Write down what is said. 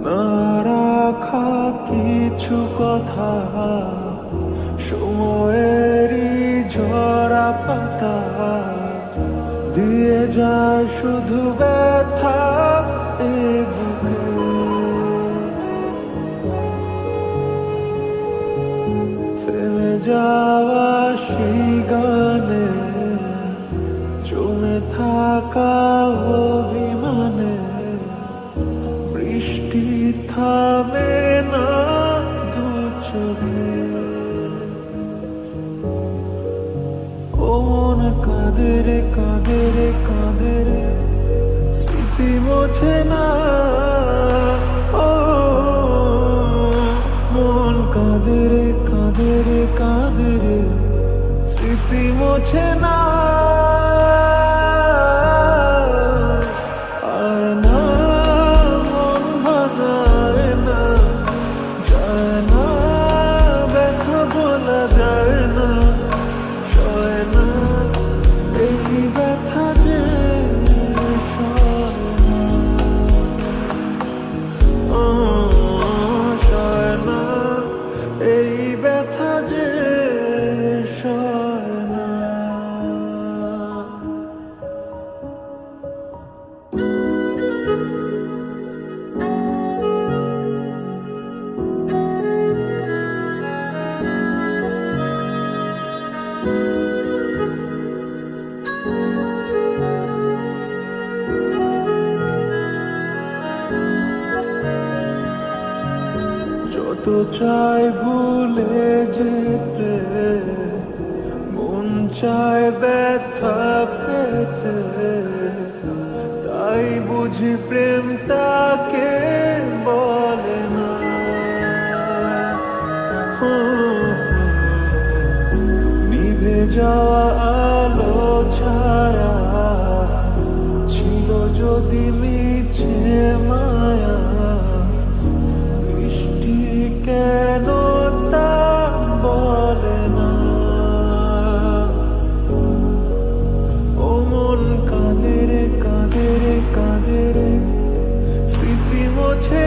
না রাখা কিছু কথা, সময়েরই ঝরা পাতা দিয়ে যায় শুধু ব্যথা এ বুকে। থেমে যাওয়া সেই গানে, জমে থাকা অভিমানে, বৃষ্টি থামে না দু চোখে। ও মন কাঁদে রে কাঁদে রে কাঁদে রে, স্মৃতি মোছে না। ও মন কাঁদে রে কাঁদে রে কাঁদে রে, স্মৃতি মোছে না। আয় না মন ভাঙায় না, যায় না ব্যথা বলা যায় না, সয় না এই ব্যথা যে সয় না। ও সয় না এই ব্যথা যে সয় না। যত চাই ভুলে যেতে, মন চায় ব্যথা পেতে, তাই বুঝি প্রেম তাকে বলে না। নিভে যাওয়া আলো ছায়া ছিল যদি মিছে মায়া, কেন তা বলে না। ও মন কাঁদে রে কাঁদে রে কাঁদে রে, স্মৃতি মোছে